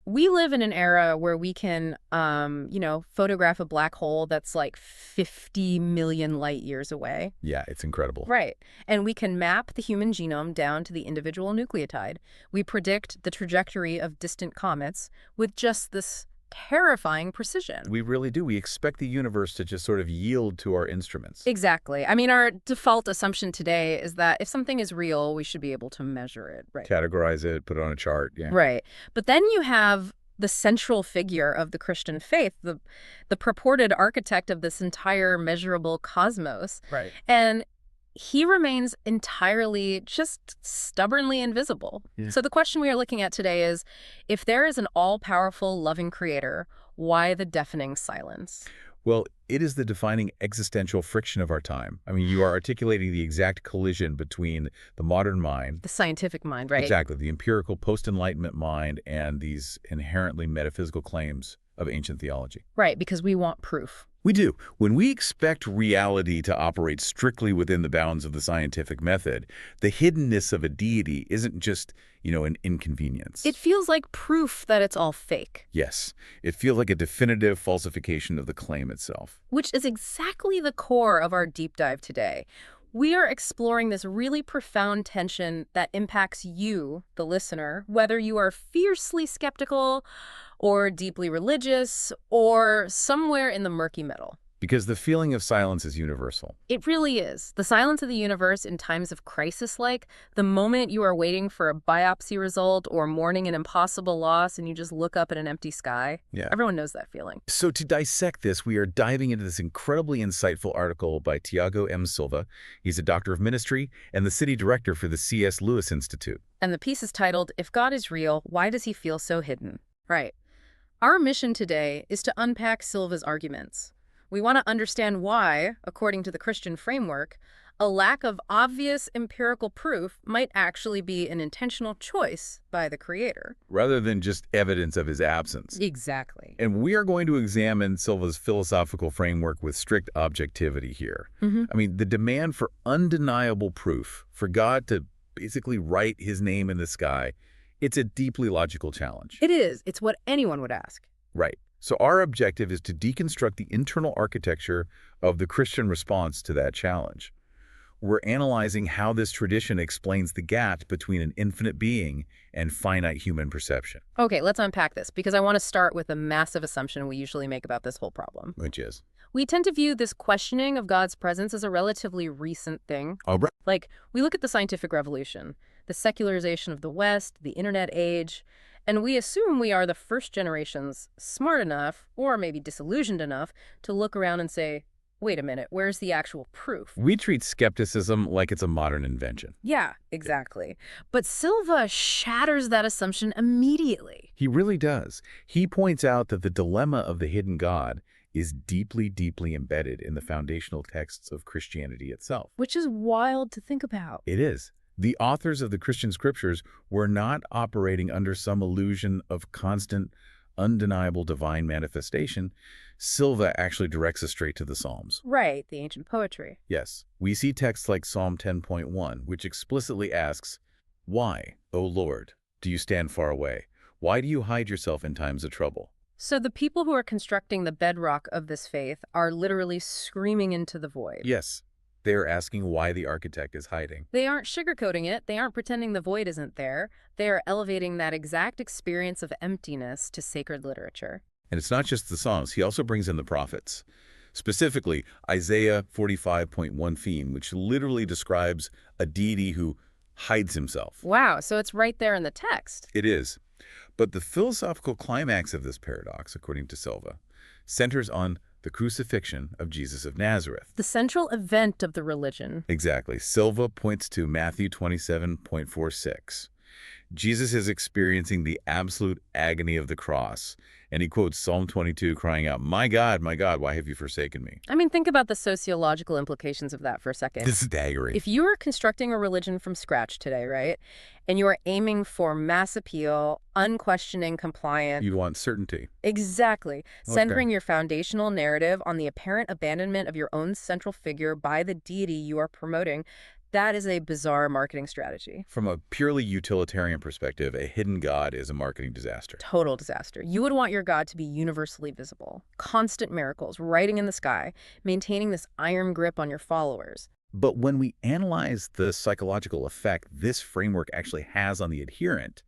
We live in an era where we can, photograph a black hole that's like 50 million light years away. Yeah, it's incredible. Right. And we can map the human genome down to the individual nucleotide. We predict the trajectory of distant comets with just this terrifying precision. We really do. We expect the universe to just sort of yield to our instruments. Exactly. I mean, our default assumption today is that if something is real, we should be able to measure it, right? Categorize it, put it on a chart. Yeah. Right. But then you have the central figure of the Christian faith, the purported architect of this entire measurable cosmos. Right. And he remains entirely, just stubbornly invisible. Yeah. So the question we are looking at today is, if there is an all-powerful, loving creator, why the deafening silence? Well, it is the defining existential friction of our time. I mean, you are articulating the exact collision between the modern mind, The scientific mind, right? exactly, the empirical post-Enlightenment mind, and these inherently metaphysical claims of ancient theology. Right, because we want proof. We do. When we expect reality to operate strictly within the bounds of the scientific method, the hiddenness of a deity isn't just, an inconvenience. It feels like proof that it's all fake. Yes, it feels like a definitive falsification of the claim itself. Which is exactly the core of our deep dive today. We are exploring this really profound tension that impacts you, the listener, whether you are fiercely skeptical or deeply religious or somewhere in the murky middle. Because the feeling of silence is universal. It really is. The silence of the universe in times of crisis, like the moment you are waiting for a biopsy result or mourning an impossible loss and you just look up at an empty sky. Yeah. Everyone knows that feeling. So to dissect this, we are diving into this incredibly insightful article by Tiago M. Silva. He's a doctor of ministry and the city director for the C.S. Lewis Institute. And the piece is titled, "If God is Real, Why Does He Feel So Hidden?" Right. Our mission today is to unpack Silva's arguments. We want to understand why, according to the Christian framework, a lack of obvious empirical proof might actually be an intentional choice by the creator. Rather than just evidence of his absence. Exactly. And we are going to examine Silva's philosophical framework with strict objectivity here. I mean, the demand for undeniable proof, for God to basically write his name in the sky, it's a deeply logical challenge. It is. It's what anyone would ask. Right. So our objective is to deconstruct the internal architecture of the Christian response to that challenge. We're analyzing how this tradition explains the gap between an infinite being and finite human perception. Okay, let's unpack this, because I want to start with a massive assumption we usually make about this whole problem. Which is? We tend to view this questioning of God's presence as a relatively recent thing. Oh, right. Like, we look at the scientific revolution, the secularization of the West, the internet age, and we assume we are the first generations smart enough, or maybe disillusioned enough, to look around and say, wait a minute, where's the actual proof? We treat skepticism like it's a modern invention. Yeah, exactly. But Silva shatters that assumption immediately. He really does. He points out that the dilemma of the hidden God is deeply, deeply embedded in the foundational texts of Christianity itself. Which is wild to think about. It is. The authors of the Christian scriptures were not operating under some illusion of constant, undeniable divine manifestation. Silva actually directs us straight to the Psalms. Right, the ancient poetry. Yes, we see texts like Psalm 10.1, which explicitly asks, "Why, O Lord, do you stand far away? Why do you hide yourself in times of trouble?" So the people who are constructing the bedrock of this faith are literally screaming into the void. Yes, they are asking why the architect is hiding. They aren't sugarcoating it. They aren't pretending the void isn't there. They are elevating that exact experience of emptiness to sacred literature. And it's not just the Psalms. He also brings in the prophets. Specifically, Isaiah 45.1 theme, which literally describes a deity who hides himself. Wow, so it's right there in the text. It is. But the philosophical climax of this paradox, according to Silva, centers on the crucifixion of Jesus of Nazareth. The central event of the religion. Exactly. Silva points to Matthew 27.46. Jesus is experiencing the absolute agony of the cross, and he quotes Psalm 22 crying out, my God, why have you forsaken me?" I mean, think about the sociological implications of that for a second. This is staggering. If you were constructing a religion from scratch today, right, and you are aiming for mass appeal, unquestioning compliant. You'd want certainty. Exactly. Okay. Centering your foundational narrative on the apparent abandonment of your own central figure by the deity you are promoting, That is a bizarre marketing strategy. From a purely utilitarian perspective, a hidden God is a marketing disaster. Total disaster. You would want your God to be universally visible. Constant miracles, writing in the sky, maintaining this iron grip on your followers. But when we analyze the psychological effect this framework actually has on the adherent,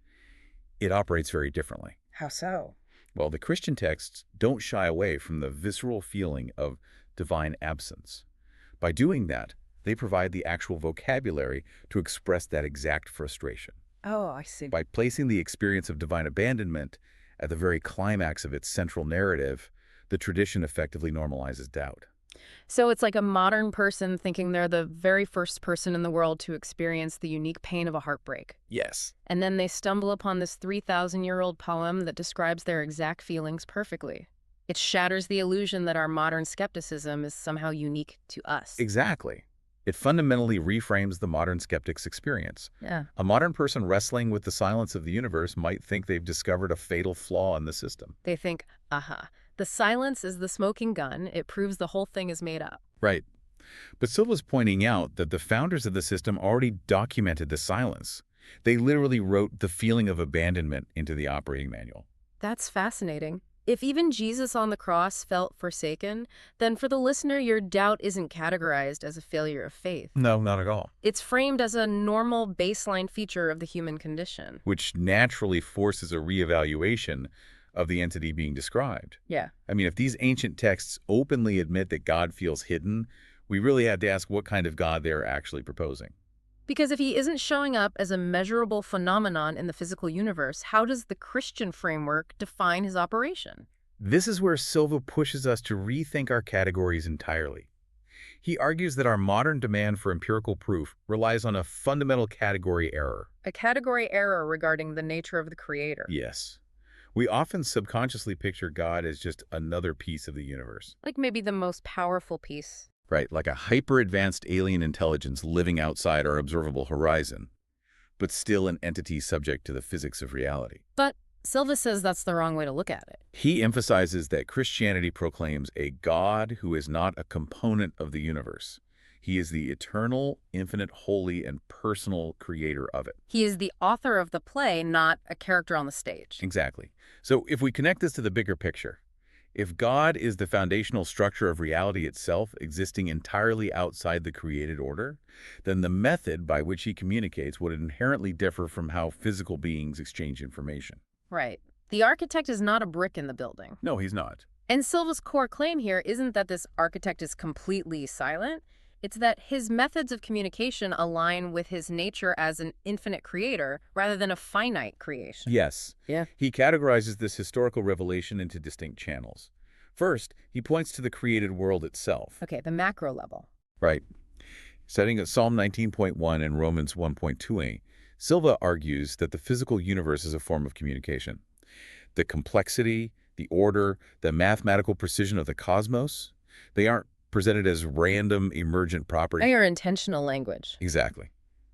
it operates very differently. How so? Well, the Christian texts don't shy away from the visceral feeling of divine absence. By doing that, they provide the actual vocabulary to express that exact frustration. Oh, I see. By placing the experience of divine abandonment at the very climax of its central narrative, the tradition effectively normalizes doubt. So it's like a modern person thinking they're the very first person in the world to experience the unique pain of a heartbreak. Yes. And then they stumble upon this 3,000-year-old poem that describes their exact feelings perfectly. It shatters the illusion that our modern skepticism is somehow unique to us. Exactly. It fundamentally reframes the modern skeptic's experience. Yeah. A modern person wrestling with the silence of the universe might think they've discovered a fatal flaw in the system. They think, aha, the silence is the smoking gun. It proves the whole thing is made up. Right. But Silva's pointing out that the founders of the system already documented the silence. They literally wrote the feeling of abandonment into the operating manual. That's fascinating. If even Jesus on the cross felt forsaken, then for the listener, your doubt isn't categorized as a failure of faith. No, not at all. It's framed as a normal baseline feature of the human condition. Which naturally forces a reevaluation of the entity being described. Yeah. I mean, if these ancient texts openly admit that God feels hidden, we really have to ask what kind of God they're actually proposing. Because if he isn't showing up as a measurable phenomenon in the physical universe, how does the Christian framework define his operation? This is where Silva pushes us to rethink our categories entirely. He argues that our modern demand for empirical proof relies on a fundamental category error. A category error regarding the nature of the creator. Yes. We often subconsciously picture God as just another piece of the universe. Like maybe the most powerful piece. Right, like a hyper-advanced alien intelligence living outside our observable horizon, but still an entity subject to the physics of reality. But Silva says that's the wrong way to look at it. He emphasizes that Christianity proclaims a God who is not a component of the universe. He is the eternal, infinite, holy, and personal creator of it. He is the author of the play, not a character on the stage. Exactly. So if we connect this to the bigger picture, if God is the foundational structure of reality itself, existing entirely outside the created order, then the method by which he communicates would inherently differ from how physical beings exchange information. Right. The architect is not a brick in the building. No, he's not. And Silva's core claim here isn't that this architect is completely silent. It's that his methods of communication align with his nature as an infinite creator rather than a finite creation. Yes. Yeah. He categorizes this historical revelation into distinct channels. First, he points to the created world itself. Okay, the macro level. Right. Citing Psalm 19.1 and Romans 1.28, Silva argues that the physical universe is a form of communication. The complexity, the order, the mathematical precision of the cosmos, they aren't presented as random emergent properties. They are intentional language. Exactly.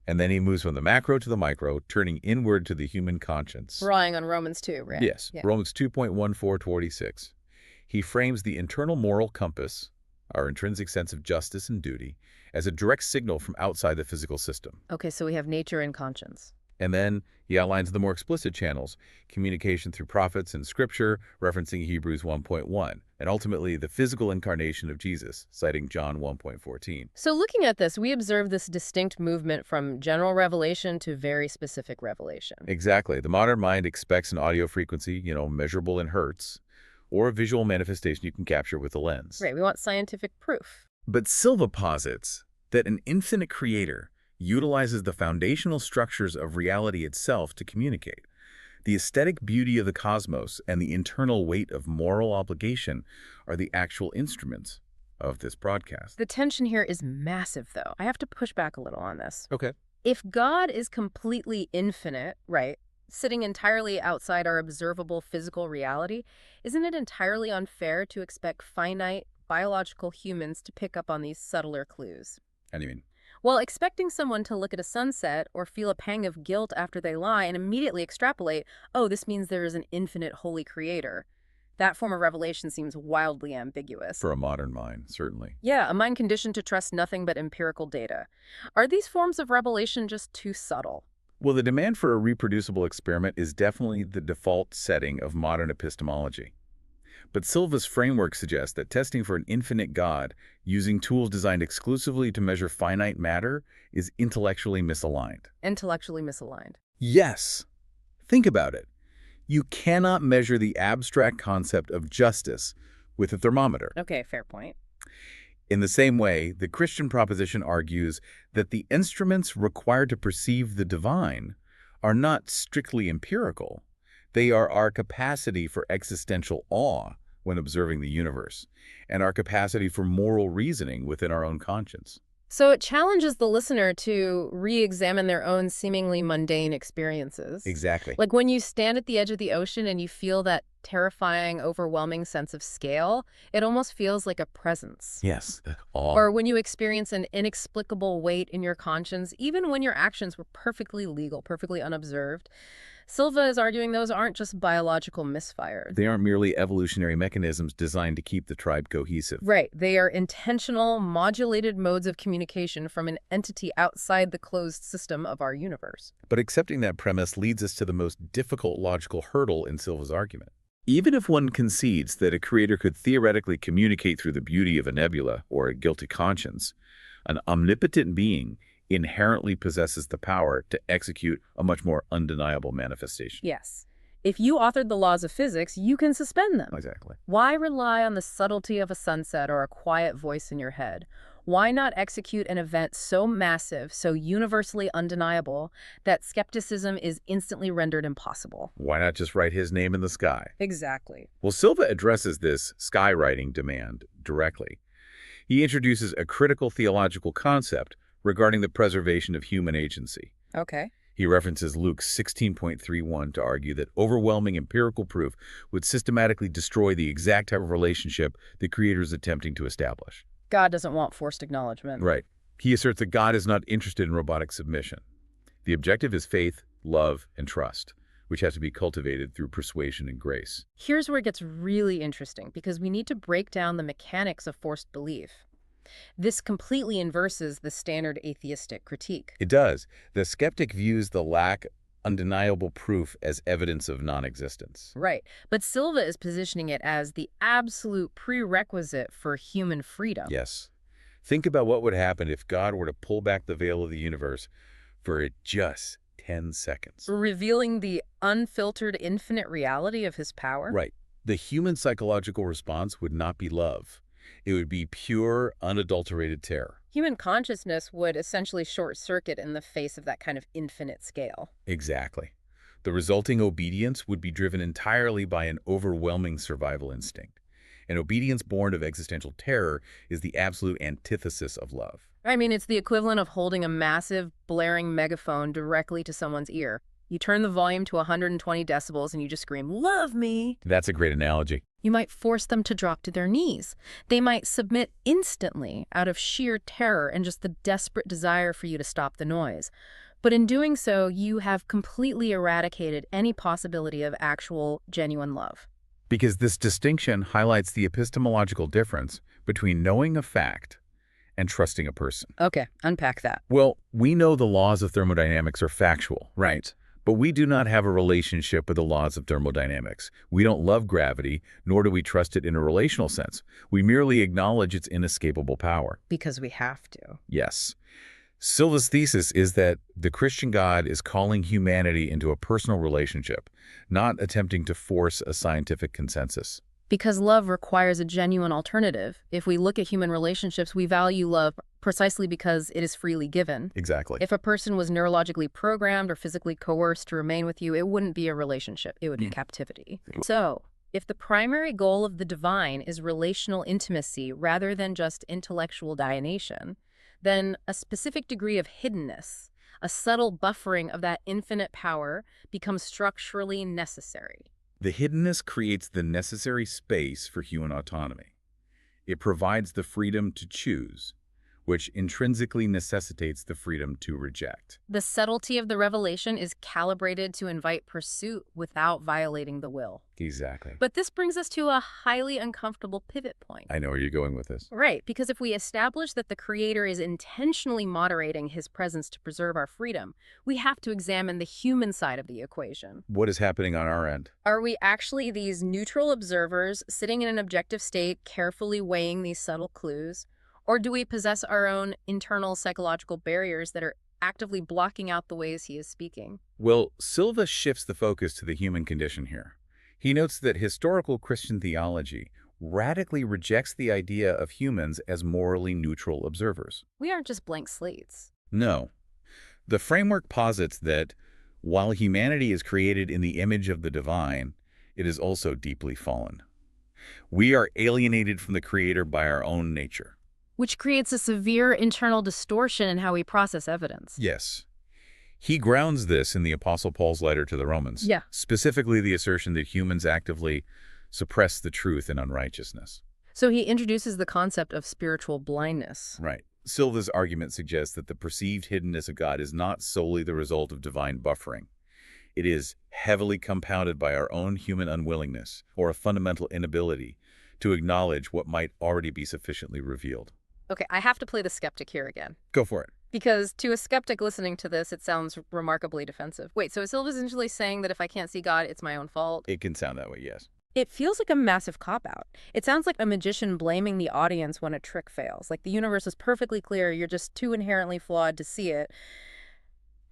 And then he moves from the macro to the micro, turning inward to the human conscience. Relying on Romans 2, right? Yes, Yeah. Romans 2.14-26. He frames the internal moral compass, our intrinsic sense of justice and duty, as a direct signal from outside the physical system. Okay, so we have nature and conscience. And then he outlines the more explicit channels, communication through prophets and scripture, referencing Hebrews 1.1, and ultimately the physical incarnation of Jesus, citing John 1.14. So looking at this, we observe this distinct movement from general revelation to very specific revelation. Exactly. The modern mind expects an audio frequency, measurable in hertz, or a visual manifestation you can capture with a lens. Right, we want scientific proof. But Silva posits that an infinite creator utilizes the foundational structures of reality itself to communicate. The aesthetic beauty of the cosmos and the internal weight of moral obligation are the actual instruments of this broadcast. The tension here is massive, though. I have to push back a little on this. Okay. If God is completely infinite, right, sitting entirely outside our observable physical reality, isn't it entirely unfair to expect finite, biological humans to pick up on these subtler clues? How do you mean? Well, expecting someone to look at a sunset or feel a pang of guilt after they lie and immediately extrapolate, oh, this means there is an infinite holy creator. That form of revelation seems wildly ambiguous. For a modern mind, certainly. Yeah, a mind conditioned to trust nothing but empirical data. Are these forms of revelation just too subtle? Well, the demand for a reproducible experiment is definitely the default setting of modern epistemology. But Silva's framework suggests that testing for an infinite God using tools designed exclusively to measure finite matter is intellectually misaligned. Intellectually misaligned. Yes. Think about it. You cannot measure the abstract concept of justice with a thermometer. Okay, fair point. In the same way, the Christian proposition argues that the instruments required to perceive the divine are not strictly empirical. They are our capacity for existential awe when observing the universe, and our capacity for moral reasoning within our own conscience. So it challenges the listener to re-examine their own seemingly mundane experiences. Exactly. Like when you stand at the edge of the ocean and you feel that terrifying, overwhelming sense of scale, it almost feels like a presence. Yes. Awe. Or when you experience an inexplicable weight in your conscience, even when your actions were perfectly legal, perfectly unobserved. Silva is arguing those aren't just biological misfires. They aren't merely evolutionary mechanisms designed to keep the tribe cohesive. Right. They are intentional, modulated modes of communication from an entity outside the closed system of our universe. But accepting that premise leads us to the most difficult logical hurdle in Silva's argument. Even if one concedes that a creator could theoretically communicate through the beauty of a nebula or a guilty conscience, an omnipotent being inherently possesses the power to execute a much more undeniable manifestation. Yes. If you authored the laws of physics, you can suspend them. Exactly. Why rely on the subtlety of a sunset or a quiet voice in your head? Why not execute an event so massive, so universally undeniable, that skepticism is instantly rendered impossible? Why not just write his name in the sky? Exactly. Well, Silva addresses this skywriting demand directly. He introduces a critical theological concept regarding the preservation of human agency. Okay. He references Luke 16.31 to argue that overwhelming empirical proof would systematically destroy the exact type of relationship the Creator is attempting to establish. God doesn't want forced acknowledgement. Right. He asserts that God is not interested in robotic submission. The objective is faith, love, and trust, which has to be cultivated through persuasion and grace. Here's where it gets really interesting, because we need to break down the mechanics of forced belief. This completely inverses the standard atheistic critique. It does. The skeptic views the lack of undeniable proof as evidence of non-existence. Right. But Silva is positioning it as the absolute prerequisite for human freedom. Yes. Think about what would happen if God were to pull back the veil of the universe for just 10 seconds. Revealing the unfiltered infinite reality of his power. Right. The human psychological response would not be love. It would be pure, unadulterated terror. Human consciousness would essentially short-circuit in the face of that kind of infinite scale. Exactly. The resulting obedience would be driven entirely by an overwhelming survival instinct. An obedience born of existential terror is the absolute antithesis of love. I mean, it's the equivalent of holding a massive, blaring megaphone directly to someone's ear. You turn the volume to 120 decibels and you just scream, "Love me!" That's a great analogy. You might force them to drop to their knees. They might submit instantly out of sheer terror and just the desperate desire for you to stop the noise. But in doing so, you have completely eradicated any possibility of actual, genuine love. Because this distinction highlights the epistemological difference between knowing a fact and trusting a person. Okay, unpack that. Well, we know the laws of thermodynamics are factual, right? But we do not have a relationship with the laws of thermodynamics. We don't love gravity, nor do we trust it in a relational sense. We merely acknowledge its inescapable power. Because we have to. Yes. Silva's thesis is that the Christian God is calling humanity into a personal relationship, not attempting to force a scientific consensus. Because love requires a genuine alternative. If we look at human relationships, we value love precisely because it is freely given. Exactly. If a person was neurologically programmed or physically coerced to remain with you, it wouldn't be a relationship. It would be captivity. So, if the primary goal of the divine is relational intimacy rather than just intellectual dianation, then a specific degree of hiddenness, a subtle buffering of that infinite power, becomes structurally necessary. The hiddenness creates the necessary space for human autonomy. It provides the freedom to choose, which intrinsically necessitates the freedom to reject. The subtlety of the revelation is calibrated to invite pursuit without violating the will. Exactly. But this brings us to a highly uncomfortable pivot point. I know where you're going with this. Right, because if we establish that the Creator is intentionally moderating his presence to preserve our freedom, we have to examine the human side of the equation. What is happening on our end? Are we actually these neutral observers sitting in an objective state, carefully weighing these subtle clues? Or do we possess our own internal psychological barriers that are actively blocking out the ways he is speaking? Well, Silva shifts the focus to the human condition here. He notes that historical Christian theology radically rejects the idea of humans as morally neutral observers. We aren't just blank slates. No. The framework posits that while humanity is created in the image of the divine, it is also deeply fallen. We are alienated from the Creator by our own nature. Which creates a severe internal distortion in how we process evidence. Yes. He grounds this in the Apostle Paul's letter to the Romans, Yeah. specifically the assertion that humans actively suppress the truth in unrighteousness. So he introduces the concept of spiritual blindness. Right. Silva's argument suggests that the perceived hiddenness of God is not solely the result of divine buffering. It is heavily compounded by our own human unwillingness or a fundamental inability to acknowledge what might already be sufficiently revealed. Okay, I have to play the skeptic here again. Go for it. Because to a skeptic listening to this, it sounds remarkably defensive. Wait, so is Silva essentially saying that if I can't see God, it's my own fault? It can sound that way, yes. It feels like a massive cop-out. It sounds like a magician blaming the audience when a trick fails. Like the universe is perfectly clear, you're just too inherently flawed to see it.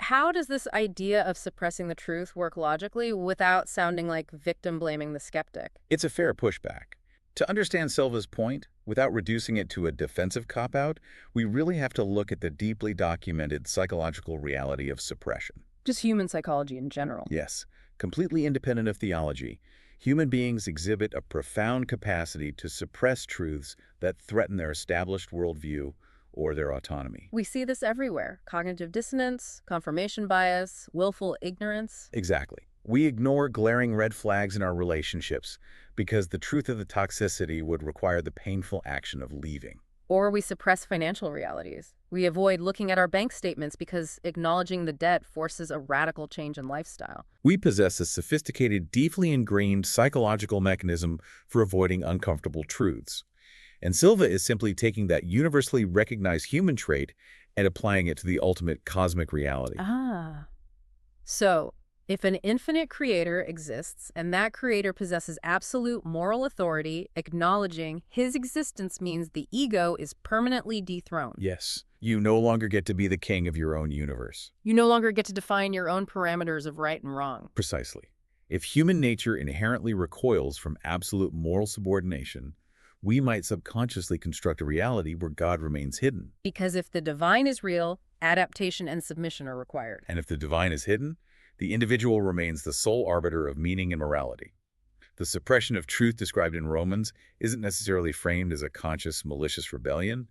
How does this idea of suppressing the truth work logically without sounding like victim blaming the skeptic? It's a fair pushback. To understand Silva's point, without reducing it to a defensive cop-out, we really have to look at the deeply documented psychological reality of suppression. Just human psychology in general. Yes, completely independent of theology, human beings exhibit a profound capacity to suppress truths that threaten their established worldview or their autonomy. We see this everywhere. Cognitive dissonance, confirmation bias, willful ignorance. Exactly. We ignore glaring red flags in our relationships because the truth of the toxicity would require the painful action of leaving. Or we suppress financial realities. We avoid looking at our bank statements because acknowledging the debt forces a radical change in lifestyle. We possess a sophisticated, deeply ingrained psychological mechanism for avoiding uncomfortable truths. And Silva is simply taking that universally recognized human trait and applying it to the ultimate cosmic reality. So, if an infinite creator exists and that creator possesses absolute moral authority, acknowledging his existence means the ego is permanently dethroned. Yes, you no longer get to be the king of your own universe. You no longer get to define your own parameters of right and wrong. Precisely. If human nature inherently recoils from absolute moral subordination, we might subconsciously construct a reality where God remains hidden. Because if the divine is real, adaptation and submission are required. And if the divine is hidden, the individual remains the sole arbiter of meaning and morality. The suppression of truth described in Romans isn't necessarily framed as a conscious, malicious rebellion.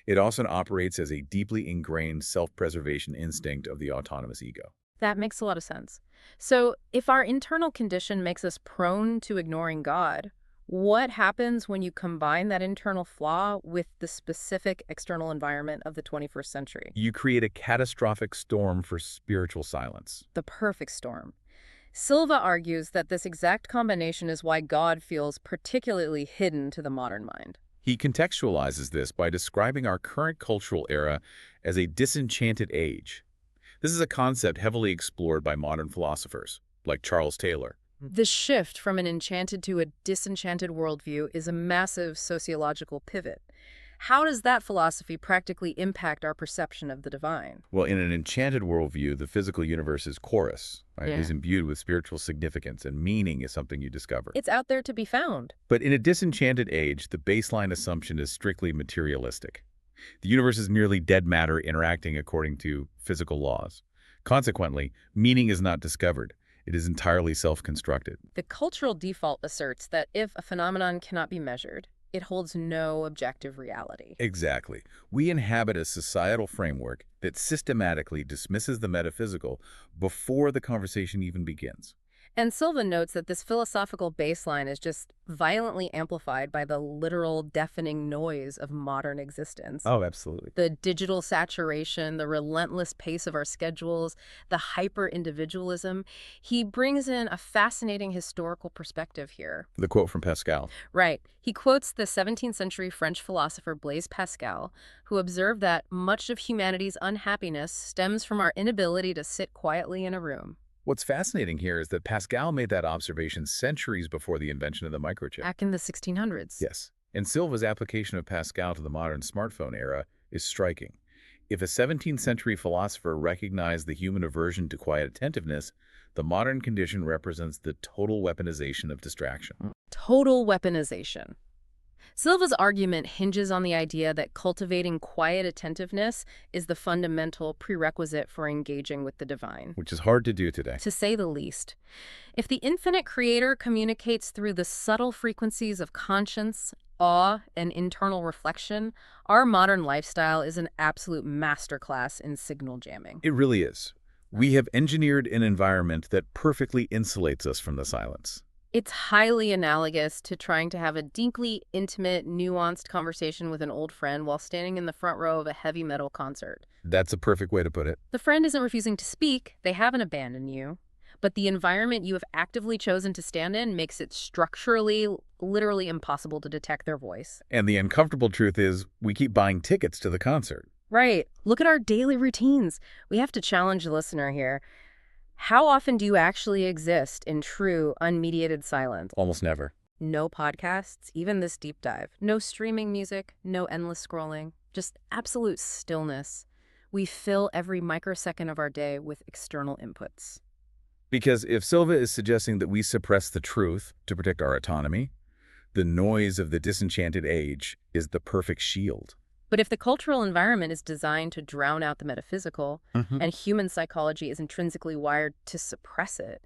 It often operates as a deeply ingrained self-preservation instinct of the autonomous ego. That makes a lot of sense. So, if our internal condition makes us prone to ignoring God, what happens when you combine that internal flaw with the specific external environment of the 21st century? You create a catastrophic storm for spiritual silence. The perfect storm. Silva argues that this exact combination is why God feels particularly hidden to the modern mind. He contextualizes this by describing our current cultural era as a disenchanted age. This is a concept heavily explored by modern philosophers, like Charles Taylor. The shift from an enchanted to a disenchanted worldview is a massive sociological pivot. How does that philosophy practically impact our perception of the divine? Well, in an enchanted worldview, the physical universe is chorus, right? Yeah. It is imbued with spiritual significance, and meaning is something you discover. It's out there to be found. But in a disenchanted age, the baseline assumption is strictly materialistic. The universe is merely dead matter interacting according to physical laws. Consequently, meaning is not discovered. It is entirely self-constructed. The cultural default asserts that if a phenomenon cannot be measured, it holds no objective reality. Exactly. We inhabit a societal framework that systematically dismisses the metaphysical before the conversation even begins. And Silva notes that this philosophical baseline is just violently amplified by the literal deafening noise of modern existence. Oh, absolutely. The digital saturation, the relentless pace of our schedules, the hyper-individualism. He brings in a fascinating historical perspective here. The quote from Pascal. Right. He quotes the 17th century French philosopher Blaise Pascal, who observed that much of humanity's unhappiness stems from our inability to sit quietly in a room. What's fascinating here is that Pascal made that observation centuries before the invention of the microchip. Back in the 1600s. Yes. And Silva's application of Pascal to the modern smartphone era is striking. If a 17th century philosopher recognized the human aversion to quiet attentiveness, the modern condition represents the total weaponization of distraction. Total weaponization. Silva's argument hinges on the idea that cultivating quiet attentiveness is the fundamental prerequisite for engaging with the divine. Which is hard to do today. To say the least. If the infinite creator communicates through the subtle frequencies of conscience, awe, and internal reflection, our modern lifestyle is an absolute masterclass in signal jamming. It really is. We have engineered an environment that perfectly insulates us from the silence. It's highly analogous to trying to have a deeply intimate, nuanced conversation with an old friend while standing in the front row of a heavy metal concert. That's a perfect way to put it. The friend isn't refusing to speak, they haven't abandoned you, but the environment you have actively chosen to stand in makes it structurally, literally impossible to detect their voice. And the uncomfortable truth is, we keep buying tickets to the concert. Right. Look at our daily routines. We have to challenge the listener here. How often do you actually exist in true, unmediated silence? Almost never. No podcasts, even this deep dive. No streaming music, no endless scrolling. Just absolute stillness. We fill every microsecond of our day with external inputs. Because if Silva is suggesting that we suppress the truth to protect our autonomy, the noise of the disenchanted age is the perfect shield. But if the cultural environment is designed to drown out the metaphysical, and human psychology is intrinsically wired to suppress it,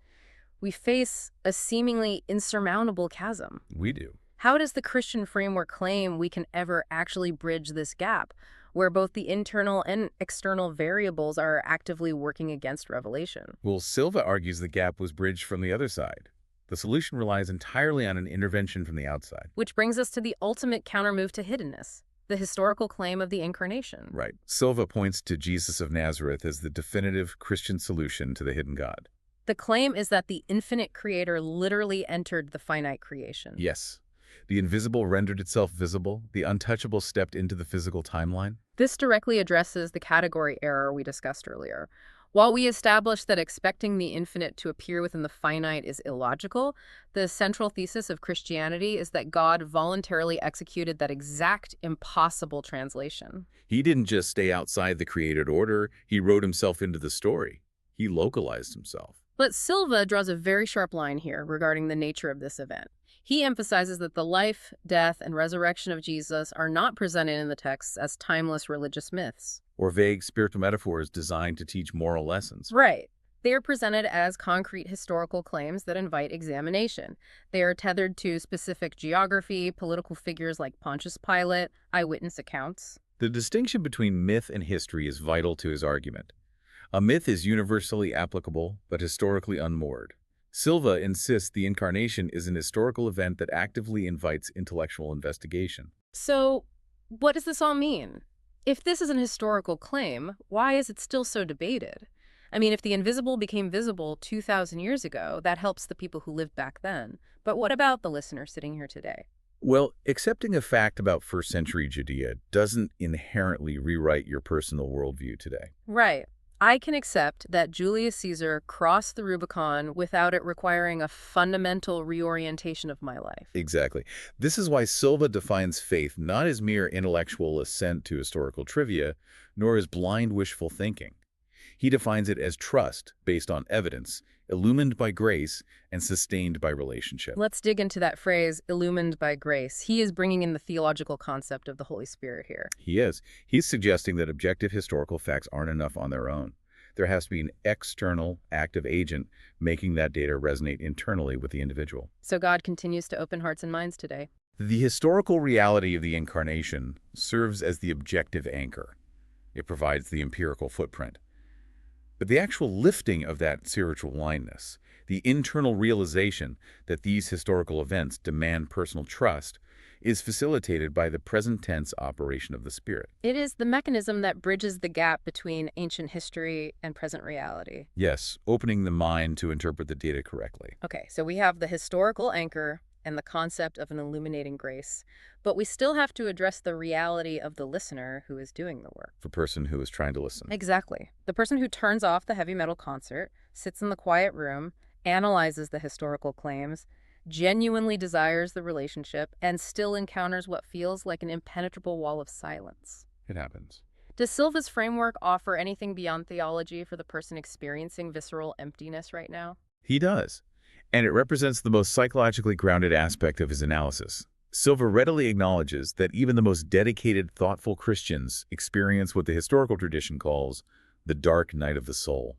we face a seemingly insurmountable chasm. We do. How does the Christian framework claim we can ever actually bridge this gap, where both the internal and external variables are actively working against revelation? Well, Silva argues the gap was bridged from the other side. The solution relies entirely on an intervention from the outside. Which brings us to the ultimate countermove to hiddenness. The historical claim of the incarnation. Right. Silva points to Jesus of Nazareth as the definitive Christian solution to the hidden God. The claim is that the infinite creator literally entered the finite creation. Yes. The invisible rendered itself visible. The untouchable stepped into the physical timeline. This directly addresses the category error we discussed earlier. While we established that expecting the infinite to appear within the finite is illogical, the central thesis of Christianity is that God voluntarily executed that exact impossible translation. He didn't just stay outside the created order. He wrote himself into the story. He localized himself. But Silva draws a very sharp line here regarding the nature of this event. He emphasizes that the life, death, and resurrection of Jesus are not presented in the texts as timeless religious myths. Or vague spiritual metaphors designed to teach moral lessons. Right. They are presented as concrete historical claims that invite examination. They are tethered to specific geography, political figures like Pontius Pilate, eyewitness accounts. The distinction between myth and history is vital to his argument. A myth is universally applicable, but historically unmoored. Silva insists the incarnation is an historical event that actively invites intellectual investigation. So, what does this all mean? If this is an historical claim, why is it still so debated? I mean, if the invisible became visible 2,000 years ago, that helps the people who lived back then. But what about the listener sitting here today? Well, accepting a fact about first-century Judea doesn't inherently rewrite your personal worldview today. Right. I can accept that Julius Caesar crossed the Rubicon without it requiring a fundamental reorientation of my life. Exactly. This is why Silva defines faith not as mere intellectual assent to historical trivia, nor as blind wishful thinking. He defines it as trust based on evidence, illumined by grace, and sustained by relationship. Let's dig into that phrase, illumined by grace. He is bringing in the theological concept of the Holy Spirit here. He is. He's suggesting that objective historical facts aren't enough on their own. There has to be an external, active agent making that data resonate internally with the individual. So God continues to open hearts and minds today. The historical reality of the incarnation serves as the objective anchor. It provides the empirical footprint. But the actual lifting of that spiritual blindness, The internal realization that these historical events demand personal trust is facilitated by the present tense operation of the Spirit. It is the mechanism that bridges the gap between ancient history and present reality. Yes, opening the mind to interpret the data correctly. Okay, so we have the historical anchor and the concept of an illuminating grace, but we still have to address the reality of the listener who is doing the work. For the person who is trying to listen. Exactly. The person who turns off the heavy metal concert, sits in the quiet room, analyzes the historical claims, genuinely desires the relationship, and still encounters what feels like an impenetrable wall of silence. It happens. Does Silva's framework offer anything beyond theology for the person experiencing visceral emptiness right now? He does. And it represents the most psychologically grounded aspect of his analysis. Silva readily acknowledges that even the most dedicated, thoughtful Christians experience what the historical tradition calls the dark night of the soul.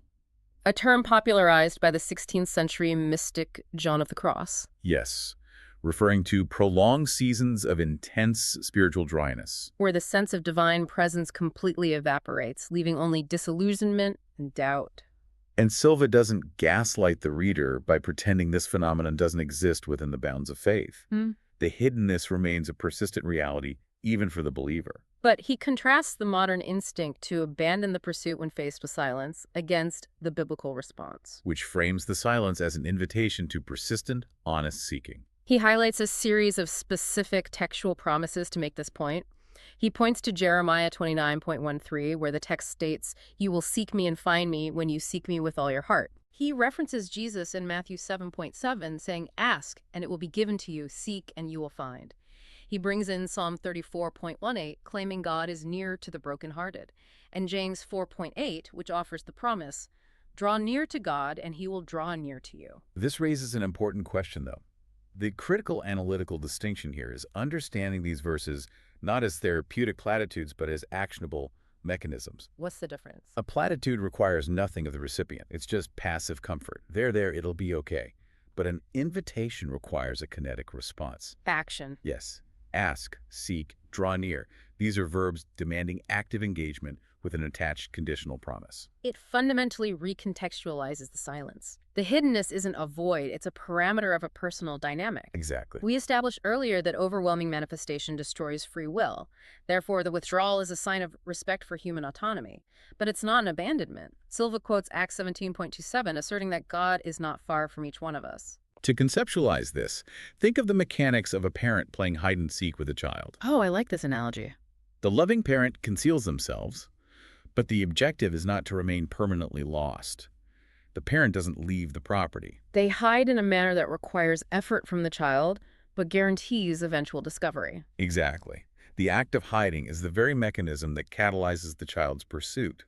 A term popularized by the 16th century mystic John of the Cross. Yes, referring to prolonged seasons of intense spiritual dryness. Where the sense of divine presence completely evaporates, leaving only disillusionment and doubt. And Silva doesn't gaslight the reader by pretending this phenomenon doesn't exist within the bounds of faith. The hiddenness remains a persistent reality, even for the believer. But he contrasts the modern instinct to abandon the pursuit when faced with silence against the biblical response, which frames the silence as an invitation to persistent, honest seeking. He highlights a series of specific textual promises to make this point. He points to Jeremiah 29.13, where the text states, "You will seek me and find me when you seek me with all your heart." He references Jesus in Matthew 7.7, saying, "Ask, and it will be given to you. Seek, and you will find." He brings in Psalm 34.18, claiming God is near to the brokenhearted, and James 4.8, which offers the promise, "Draw near to God, and he will draw near to you." This raises an important question, though. The critical analytical distinction here is understanding these verses not as therapeutic platitudes, but as actionable mechanisms. What's the difference? A platitude requires nothing of the recipient. It's just passive comfort. There, it'll be okay. But an invitation requires a kinetic response. Action. Yes. Ask, seek, draw near. These are verbs demanding active engagement with an attached conditional promise. It fundamentally recontextualizes the silence. The hiddenness isn't a void, it's a parameter of a personal dynamic. Exactly. We established earlier that overwhelming manifestation destroys free will. Therefore, the withdrawal is a sign of respect for human autonomy. But it's not an abandonment. Silva quotes Acts 17.27, asserting that God is not far from each one of us. To conceptualize this, think of the mechanics of a parent playing hide-and-seek with a child. Oh, I like this analogy. The loving parent conceals themselves, but the objective is not to remain permanently lost. The parent doesn't leave the property. They hide in a manner that requires effort from the child, but guarantees eventual discovery. Exactly. The act of hiding is the very mechanism that catalyzes the child's pursuit.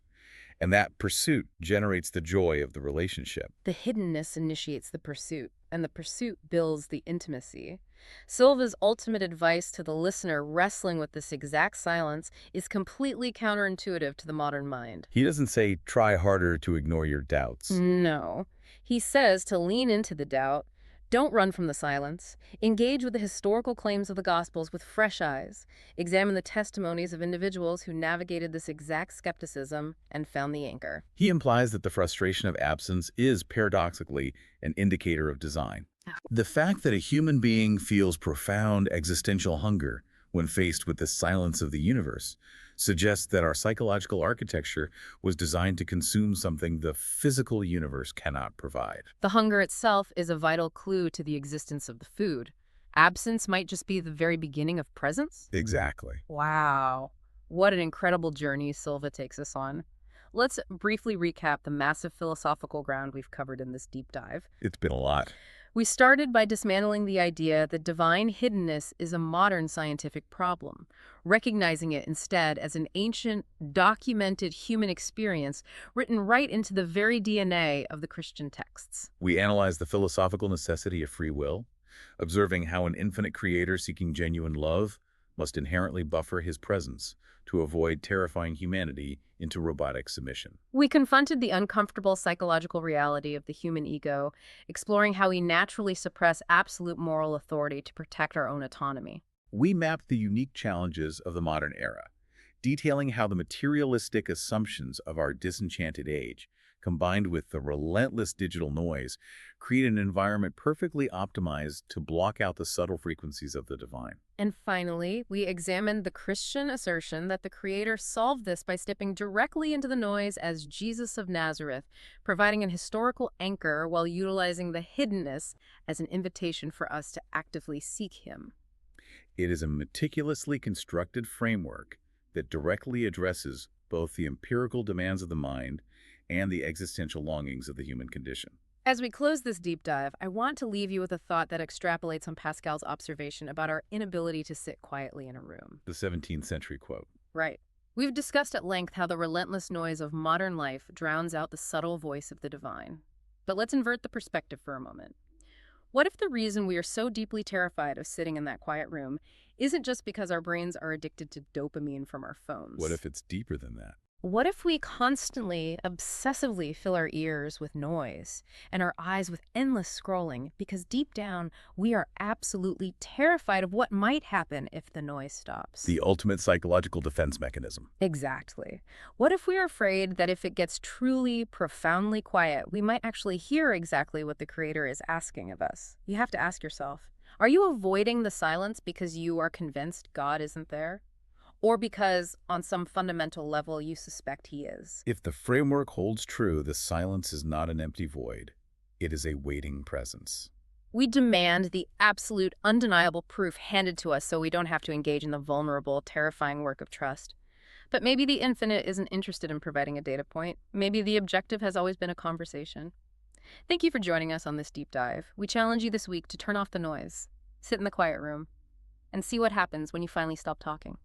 And that pursuit generates the joy of the relationship. The hiddenness initiates the pursuit, and the pursuit builds the intimacy. Silva's ultimate advice to the listener wrestling with this exact silence is completely counterintuitive to the modern mind. He doesn't say, try harder to ignore your doubts. No. He says to lean into the doubt. Don't run from the silence. Engage with the historical claims of the Gospels with fresh eyes. Examine the testimonies of individuals who navigated this exact skepticism and found the anchor. He implies that the frustration of absence is paradoxically an indicator of design. The fact that a human being feels profound existential hunger when faced with the silence of the universe suggests that our psychological architecture was designed to consume something the physical universe cannot provide. The hunger itself is a vital clue to the existence of the food. Absence might just be the very beginning of presence? Exactly. Wow. What an incredible journey Silva takes us on. Let's briefly recap the massive philosophical ground we've covered in this deep dive. It's been a lot. We started by dismantling the idea that divine hiddenness is a modern scientific problem, recognizing it instead as an ancient, documented human experience written right into the very DNA of the Christian texts. We analyzed the philosophical necessity of free will, observing how an infinite creator seeking genuine love must inherently buffer his presence to avoid terrifying humanity into robotic submission. We confronted the uncomfortable psychological reality of the human ego, exploring how we naturally suppress absolute moral authority to protect our own autonomy. We mapped the unique challenges of the modern era, detailing how the materialistic assumptions of our disenchanted age combined with the relentless digital noise, create an environment perfectly optimized to block out the subtle frequencies of the divine. And finally, we examined the Christian assertion that the Creator solved this by stepping directly into the noise as Jesus of Nazareth, providing an historical anchor while utilizing the hiddenness as an invitation for us to actively seek Him. It is a meticulously constructed framework that directly addresses both the empirical demands of the mind and the existential longings of the human condition. As we close this deep dive, I want to leave you with a thought that extrapolates on Pascal's observation about our inability to sit quietly in a room. The 17th century quote. Right. We've discussed at length how the relentless noise of modern life drowns out the subtle voice of the divine. But let's invert the perspective for a moment. What if the reason we are so deeply terrified of sitting in that quiet room isn't just because our brains are addicted to dopamine from our phones? What if it's deeper than that? What if we constantly, obsessively fill our ears with noise and our eyes with endless scrolling because deep down we are absolutely terrified of what might happen if the noise stops? The ultimate psychological defense mechanism. Exactly. What if we are afraid that if it gets truly, profoundly quiet, we might actually hear exactly what the Creator is asking of us? You have to ask yourself, are you avoiding the silence because you are convinced God isn't there? Or because, on some fundamental level, you suspect He is? If the framework holds true, the silence is not an empty void. It is a waiting presence. We demand the absolute, undeniable proof handed to us so we don't have to engage in the vulnerable, terrifying work of trust. But maybe the infinite isn't interested in providing a data point. Maybe the objective has always been a conversation. Thank you for joining us on this deep dive. We challenge you this week to turn off the noise, sit in the quiet room, and see what happens when you finally stop talking.